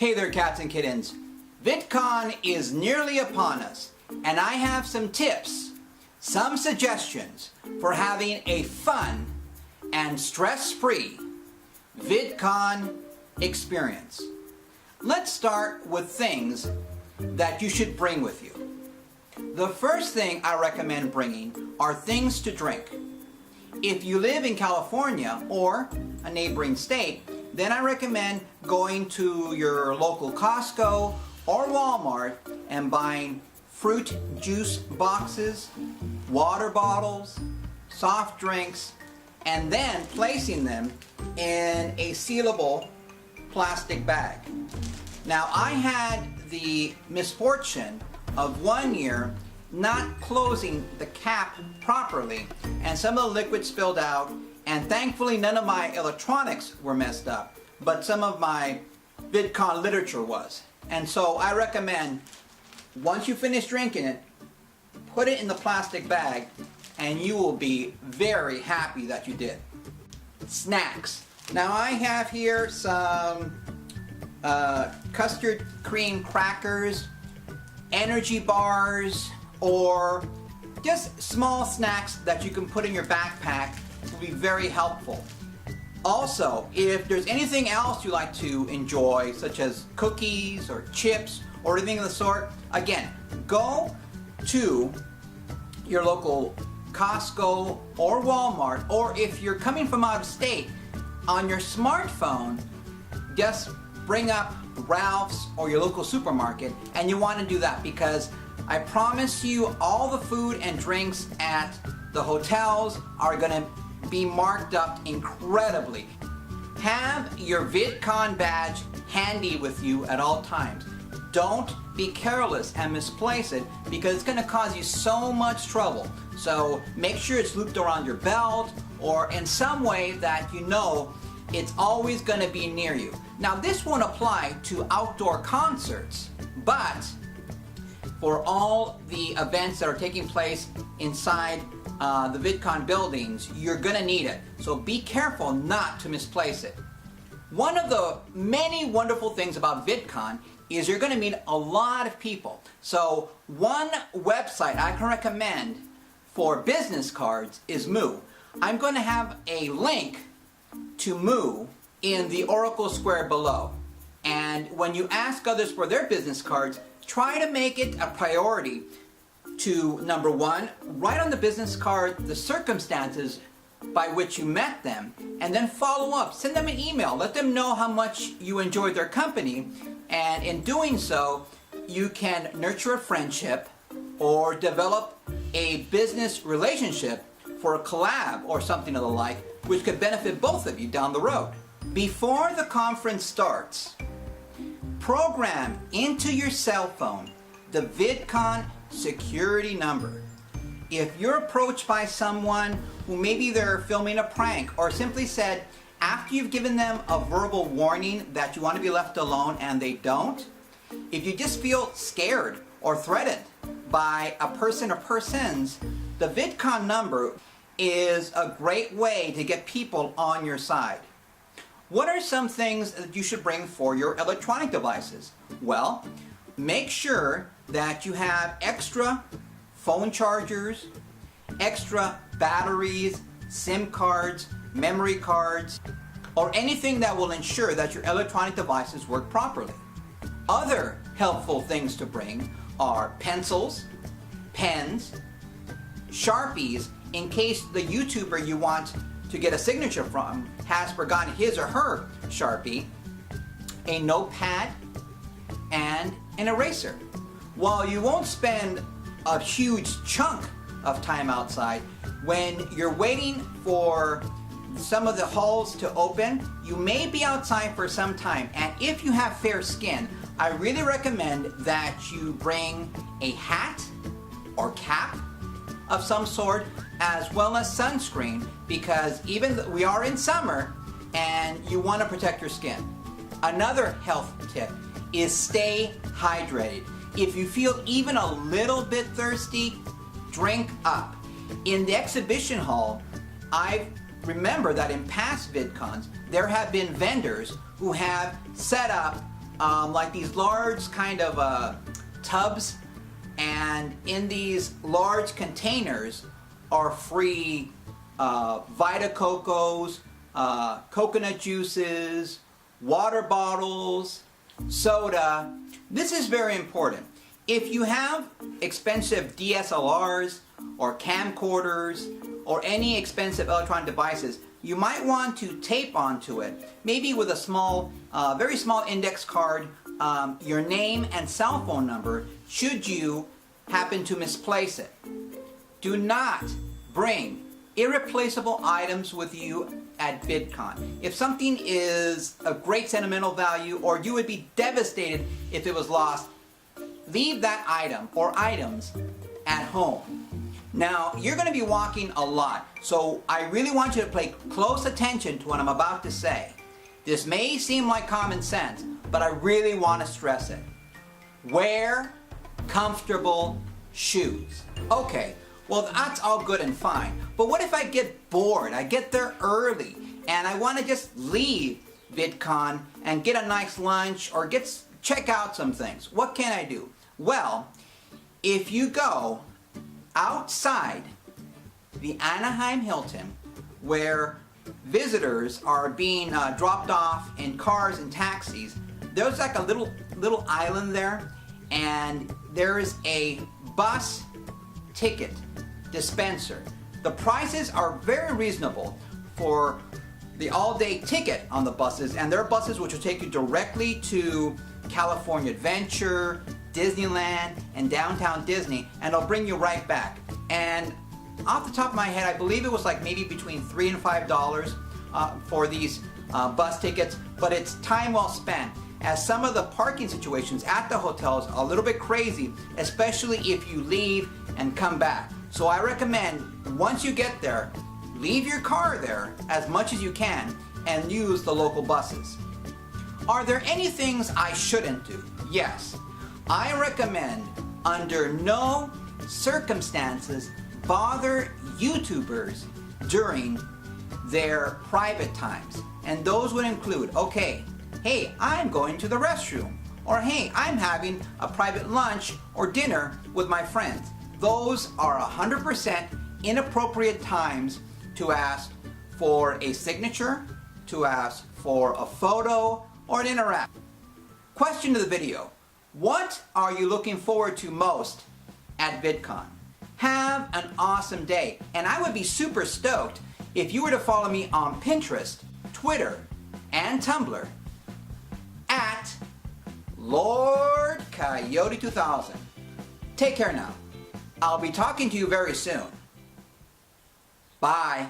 Hey there, cats and kittens. VidCon is nearly upon us, and I have some tips, some suggestions for having a fun and stress-free VidCon experience. Let's start with things that you should bring with you. The first thing I recommend bringing are things to drink. If you live in California or a neighboring state, then I recommend going to your local Costco or Walmart and buying fruit juice boxes, water bottles, soft drinks, and then placing them in a sealable plastic bag. Now, I had the misfortune of one year not closing the cap properly, and some of the liquid spilled out, and thankfully none of my electronics were messed up, but some of my VidCon literature was. And so I recommend, once you finish drinking it, put it in the plastic bag, and you will be very happy that you did. Snacks. Now I have here some custard cream crackers, energy bars, or just small snacks that you can put in your backpack will be very helpful. Also, if there's anything else you like to enjoy, such as cookies or chips or anything of the sort, again, go to your local Costco or Walmart, or if you're coming from out of state, on your smartphone, just bring up Ralph's or your local supermarket, and you want to do that because I promise you all the food and drinks at the hotels are going to be marked up incredibly. Have your VidCon badge handy with you at all times. Don't be careless and misplace it because it's going to cause you so much trouble. So make sure it's looped around your belt or in some way that you know it's always going to be near you. Now, this won't apply to outdoor concerts, but for all the events that are taking place inside the VidCon buildings, you're gonna need it. So be careful not to misplace it. One of the many wonderful things about VidCon is you're gonna meet a lot of people. So one website I can recommend for business cards is Moo. I'm going to have a link to Moo in the Oracle Square below. And when you ask others for their business cards, try to make it a priority to, number one, write on the business card the circumstances by which you met them, and then follow up. Send them an email. Let them know how much you enjoyed their company, and in doing so, you can nurture a friendship or develop a business relationship for a collab or something of the like, which could benefit both of you down the road. Before the conference starts, program into your cell phone the VidCon security number. If you're approached by someone who maybe they're filming a prank or simply said, after you've given them a verbal warning that you want to be left alone and they don't, if you just feel scared or threatened by a person or persons, the VidCon number is a great way to get people on your side. What are some things that you should bring for your electronic devices? Well, make sure that you have extra phone chargers, extra batteries, SIM cards, memory cards, or anything that will ensure that your electronic devices work properly. Other helpful things to bring are pencils, pens, Sharpies, in case the YouTuber you want to get a signature from has forgotten his or her Sharpie, a notepad, and an eraser. While you won't spend a huge chunk of time outside, when you're waiting for some of the halls to open, you may be outside for some time, and if you have fair skin, I really recommend that you bring a hat or cap of some sort, as well as sunscreen, because we are in summer and you want to protect your skin. Another health tip is stay hydrated. If you feel even a little bit thirsty, drink up. In the exhibition hall, I remember that in past VidCons, there have been vendors who have set up like these large kind of tubs, and in these large containers are free Vita Cocos, coconut juices, water bottles, soda. This is very important. If you have expensive DSLRs or camcorders or any expensive electronic devices, you might want to tape onto it, maybe with a small, very small index card, your name and cell phone number should you happen to misplace it. Do not bring irreplaceable items with you at VidCon. If something is of great sentimental value, or you would be devastated if it was lost, leave that item or items at home. Now, you're going to be walking a lot, so I really want you to pay close attention to what I'm about to say. This may seem like common sense, but I really want to stress it. Wear comfortable shoes. Okay, well, that's all good and fine, but what if I get bored? I get there early and I want to just leave VidCon and get a nice lunch or check out some things. What can I do? Well, if you go outside the Anaheim Hilton, where visitors are being dropped off in cars and taxis, there's like a little island there, and there is a bus ticket dispenser. The prices are very reasonable for the all-day ticket on the buses, and there are buses which will take you directly to California Adventure, Disneyland, and downtown Disney, and it'll bring you right back. And off the top of my head, I believe it was like maybe between $3 and $5 for these bus tickets, but it's time well spent, as some of the parking situations at the hotels are a little bit crazy, especially if you leave and come back. So I recommend, once you get there, leave your car there as much as you can and use the local buses. Are there any things I shouldn't do? Yes. I recommend, under no circumstances, bother YouTubers during their private times. And those would include, okay, hey, I'm going to the restroom, or hey, I'm having a private lunch or dinner with my friends. Those are 100% inappropriate times to ask for a signature, to ask for a photo, or an interaction. Question to the video: what are you looking forward to most at VidCon? Have an awesome day, and I would be super stoked if you were to follow me on Pinterest, Twitter, and Tumblr at Lord Coyote 2000. Take care now. I'll be talking to you very soon. Bye.